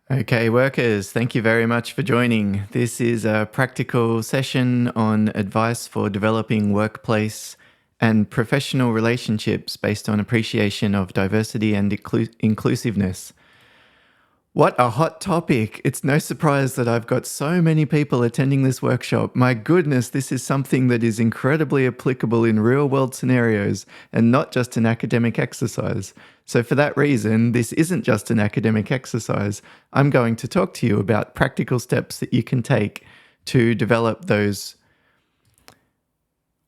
Okay, workers, thank you very much for joining. This is a practical session on advice for developing workplace and professional relationships based on appreciation of diversity and inclusiveness. What a hot topic. It's no surprise that I've got so many people attending this workshop. My goodness, this is something that is incredibly applicable in real world scenarios and not just an academic exercise. So, for that reason, this isn't just an academic exercise. I'm going to talk to you about practical steps that you can take to develop those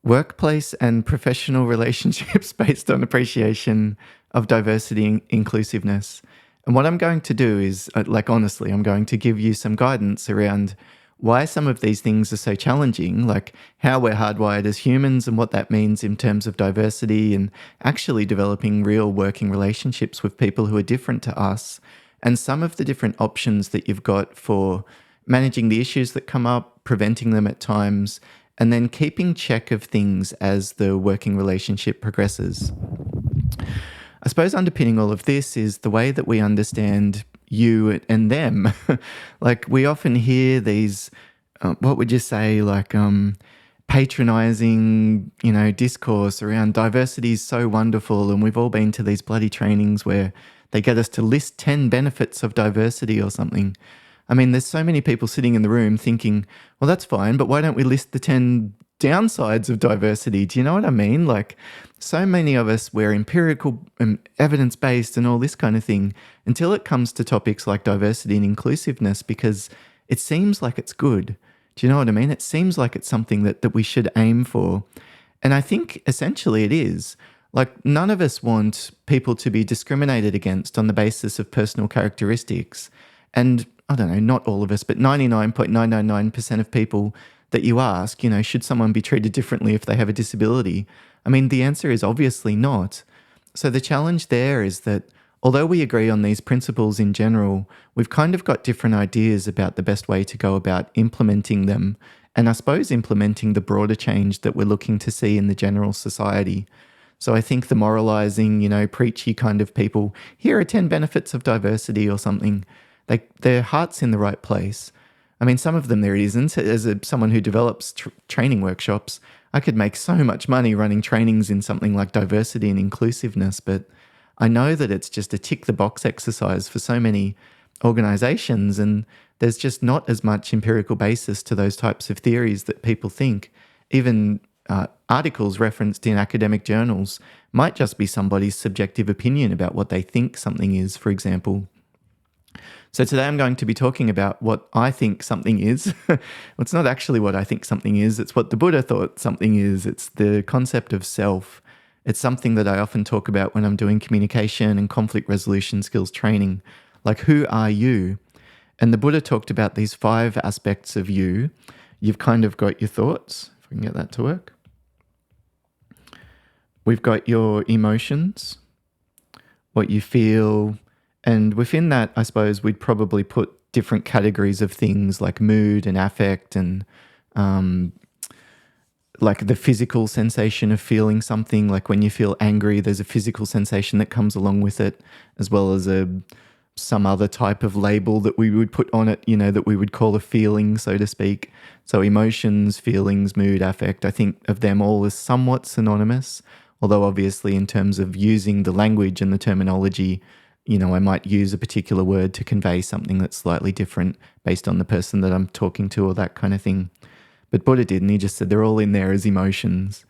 workplace and professional relationships based on appreciation of diversity and inclusiveness. And what I'm going to do is, honestly, I'm going to give you some guidance around why some of these things are so challenging, like how we're hardwired as humans and what that means in terms of diversity and actually developing real working relationships with people who are different to us, and some of the different options that you've got for managing the issues that come up, preventing them at times, and then keeping check of things as the working relationship progresses. I suppose underpinning all of this is the way that we understand you and them. Like we often hear these, what would you say, patronizing, discourse around diversity is so wonderful. And we've all been to these bloody trainings where they get us to list 10 benefits of diversity or something. I mean, there's so many people sitting in the room thinking, well, that's fine, but why don't we list the 10 downsides of diversity? Do you know what I mean? Like, so many of us, we're empirical and evidence-based and all this kind of thing until it comes to topics like diversity and inclusiveness, because it seems like it's good. Do you know what I mean? It seems like it's something that we should aim for. And I think essentially it is. Like, none of us want people to be discriminated against on the basis of personal characteristics. And I don't know, not all of us, but 99.999% of people that you ask, should someone be treated differently if they have a disability? I mean, the answer is obviously not. So the challenge there is that although we agree on these principles in general, we've kind of got different ideas about the best way to go about implementing them, and I suppose implementing the broader change that we're looking to see in the general society. So I think the moralizing, preachy kind of people, here are 10 benefits of diversity or something, their heart's in the right place. I mean, some of them there isn't. As someone who develops training workshops, I could make so much money running trainings in something like diversity and inclusiveness, but I know that it's just a tick the box exercise for so many organizations, and there's just not as much empirical basis to those types of theories that people think. Even articles referenced in academic journals might just be somebody's subjective opinion about what they think something is, for example. So today I'm going to be talking about what I think something is. Well, it's not actually what I think something is. It's what the Buddha thought something is. It's the concept of self. It's something that I often talk about when I'm doing communication and conflict resolution skills training. Like, who are you? And the Buddha talked about these 5 aspects of you. You've kind of got your thoughts, if we can get that to work. We've got your emotions, what you feel. And within that, I suppose we'd probably put different categories of things like mood and affect and like the physical sensation of feeling something. Like when you feel angry, there's a physical sensation that comes along with it, as well as some other type of label that we would put on it, that we would call a feeling, so to speak. So emotions, feelings, mood, affect, I think of them all as somewhat synonymous, although obviously in terms of using the language and the terminology, I might use a particular word to convey something that's slightly different based on the person that I'm talking to or that kind of thing. But Buddha didn't. He just said they're all in there as emotions.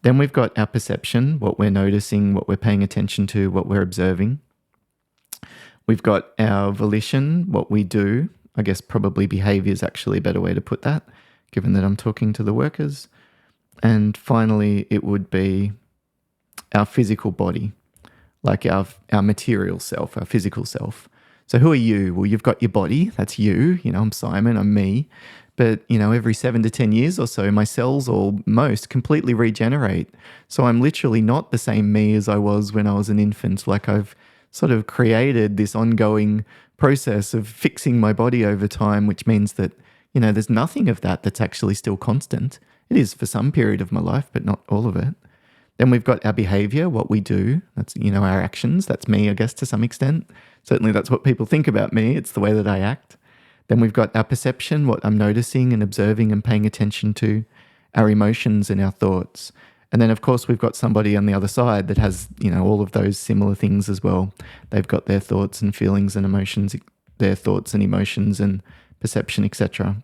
Then we've got our perception, what we're noticing, what we're paying attention to, what we're observing. We've got our volition, what we do. I guess probably behavior is actually a better way to put that, given that I'm talking to the workers. And finally, it would be our physical body, like our material self, our physical self. So who are you? Well, you've got your body, that's you. I'm Simon, I'm me. But, every 7 to 10 years or so, my cells almost completely regenerate. So I'm literally not the same me as I was when I was an infant. Like I've sort of created this ongoing process of fixing my body over time, which means that, there's nothing of that that's actually still constant. It is for some period of my life, but not all of it. Then we've got our behavior, what we do. That's, our actions. That's me, I guess, to some extent. Certainly that's what people think about me. It's the way that I act. Then we've got our perception, what I'm noticing and observing and paying attention to, our emotions and our thoughts. And then, of course, we've got somebody on the other side that has, all of those similar things as well. They've got their thoughts and feelings and emotions, their thoughts and emotions and perception, etc.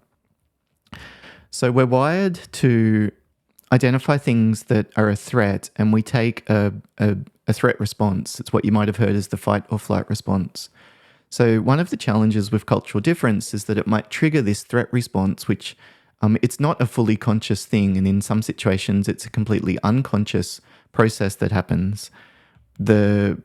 So we're wired to identify things that are a threat, and we take a threat response. It's what you might have heard as the fight or flight response. So one of the challenges with cultural difference is that it might trigger this threat response, which it's not a fully conscious thing, and in some situations it's a completely unconscious process that happens. The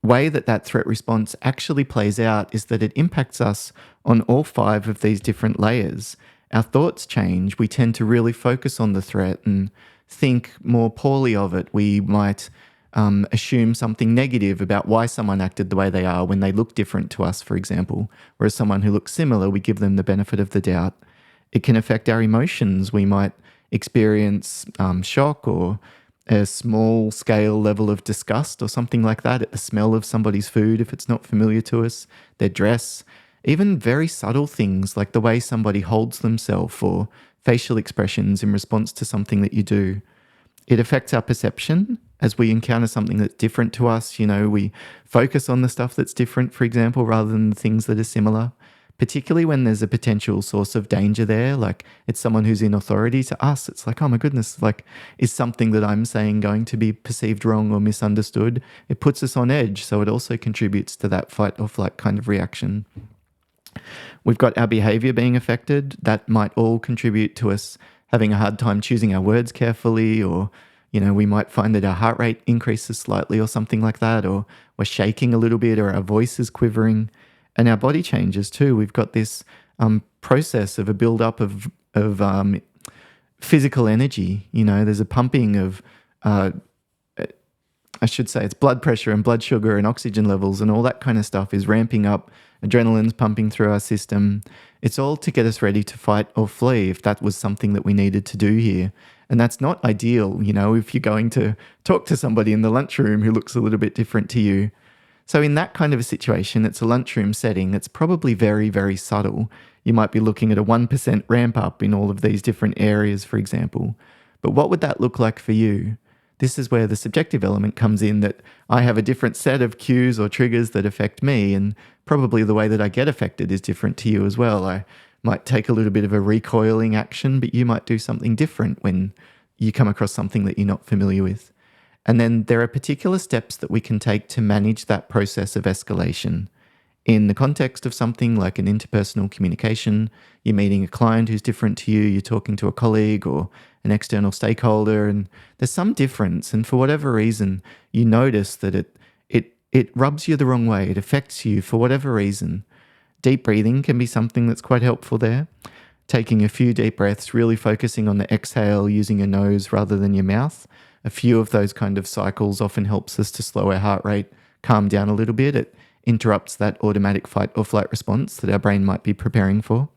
way that threat response actually plays out is that it impacts us on all 5 of these different layers. Our thoughts change. We tend to really focus on the threat and think more poorly of it. We might assume something negative about why someone acted the way they are when they look different to us, for example. Whereas someone who looks similar, we give them the benefit of the doubt. It can affect our emotions. We might experience shock or a small scale level of disgust or something like that at the smell of somebody's food if it's not familiar to us, their dress, even very subtle things like the way somebody holds themselves or facial expressions in response to something that you do. It affects our perception as we encounter something that's different to us. We focus on the stuff that's different, for example, rather than the things that are similar, particularly when there's a potential source of danger there, like it's someone who's in authority to us. It's like, oh my goodness, like, is something that I'm saying going to be perceived wrong or misunderstood? It puts us on edge, so it also contributes to that fight or flight kind of reaction. We've got our behavior being affected. That might all contribute to us having a hard time choosing our words carefully, or, we might find that our heart rate increases slightly or something like that, or we're shaking a little bit, or our voice is quivering. And our body changes too. We've got this process of a build-up of physical energy. There's a pumping of, I should say, it's blood pressure and blood sugar and oxygen levels and all that kind of stuff is ramping up. Adrenaline's pumping through our system. It's all to get us ready to fight or flee if that was something that we needed to do here. And that's not ideal, if you're going to talk to somebody in the lunchroom who looks a little bit different to you. So in that kind of a situation, it's a lunchroom setting. It's probably very, very subtle. You might be looking at a 1% ramp up in all of these different areas, for example. But what would that look like for you? This is where the subjective element comes in, that I have a different set of cues or triggers that affect me, and probably the way that I get affected is different to you as well. I might take a little bit of a recoiling action, but you might do something different when you come across something that you're not familiar with. And then there are particular steps that we can take to manage that process of escalation. In the context of something like an interpersonal communication, you're meeting a client who's different to you, you're talking to a colleague or an external stakeholder, and there's some difference. And for whatever reason, you notice that it rubs you the wrong way. It affects you for whatever reason. Deep breathing can be something that's quite helpful there. Taking a few deep breaths, really focusing on the exhale, using your nose rather than your mouth. A few of those kind of cycles often helps us to slow our heart rate, calm down a little bit. It interrupts that automatic fight or flight response that our brain might be preparing for.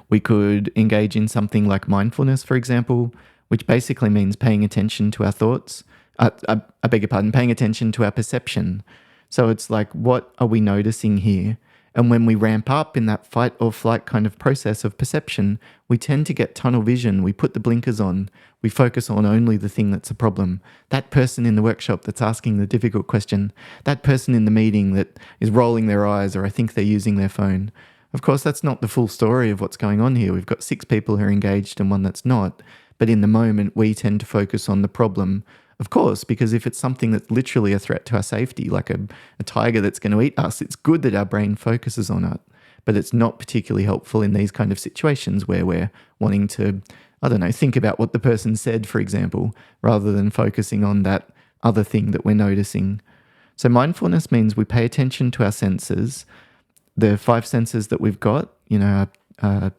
We could engage in something like mindfulness, for example, which basically means paying attention to our thoughts. I beg your pardon, paying attention to our perception. So it's like, what are we noticing here? And when we ramp up in that fight or flight kind of process of perception, we tend to get tunnel vision. We put the blinkers on. We focus on only the thing that's a problem. That person in the workshop that's asking the difficult question. That person in the meeting that is rolling their eyes, or I think they're using their phone. Of course, that's not the full story of what's going on here. We've got 6 people who are engaged and 1 that's not. But in the moment, we tend to focus on the problem. Of course, because if it's something that's literally a threat to our safety, like a tiger that's going to eat us, it's good that our brain focuses on it. But it's not particularly helpful in these kind of situations where we're wanting to, think about what the person said, for example, rather than focusing on that other thing that we're noticing. So mindfulness means we pay attention to our senses, the 5 senses that we've got,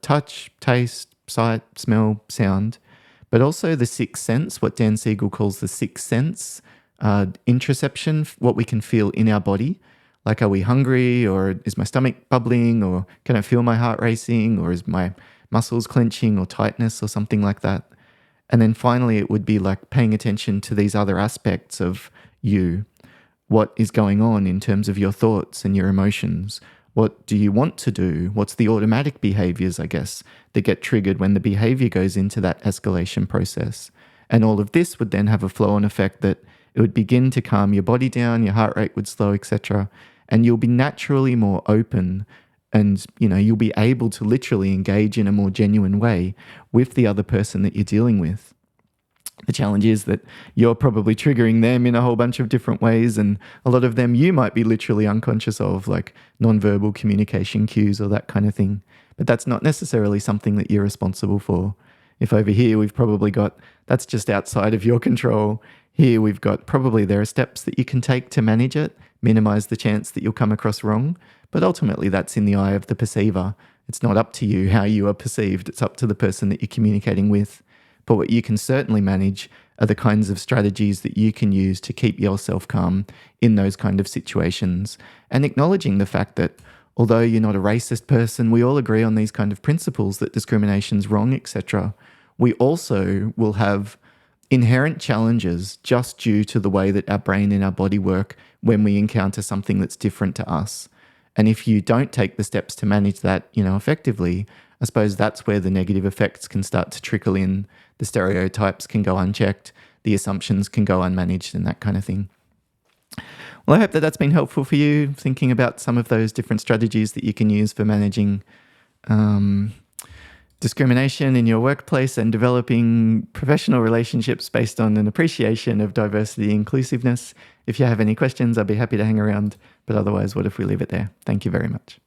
touch, taste, sight, smell, sound, but also the 6th sense, what Dan Siegel calls the 6th sense, interoception, what we can feel in our body. Like, are we hungry, or is my stomach bubbling, or can I feel my heart racing, or is my muscles clenching or tightness or something like that? And then finally, it would be like paying attention to these other aspects of you. What is going on in terms of your thoughts and your emotions? What do you want to do? What's the automatic behaviors, I guess, that get triggered when the behavior goes into that escalation process? And all of this would then have a flow-on effect that it would begin to calm your body down, your heart rate would slow, etc. And you'll be naturally more open, and you'll be able to literally engage in a more genuine way with the other person that you're dealing with. The challenge is that you're probably triggering them in a whole bunch of different ways, and a lot of them you might be literally unconscious of, like nonverbal communication cues or that kind of thing. But that's not necessarily something that you're responsible for. If over here we've probably got, that's just outside of your control. Here we've got, probably there are steps that you can take to manage it, minimize the chance that you'll come across wrong. But ultimately that's in the eye of the perceiver. It's not up to you how you are perceived. It's up to the person that you're communicating with. But what you can certainly manage are the kinds of strategies that you can use to keep yourself calm in those kind of situations, and acknowledging the fact that although you're not a racist person, we all agree on these kind of principles that discrimination's wrong, etc. We also will have inherent challenges just due to the way that our brain and our body work when we encounter something that's different to us. And if you don't take the steps to manage that, effectively, I suppose that's where the negative effects can start to trickle in. The stereotypes can go unchecked, the assumptions can go unmanaged, and that kind of thing. Well, I hope that that's been helpful for you, thinking about some of those different strategies that you can use for managing discrimination in your workplace and developing professional relationships based on an appreciation of diversity and inclusiveness. If you have any questions, I'd be happy to hang around. But otherwise, what if we leave it there? Thank you very much.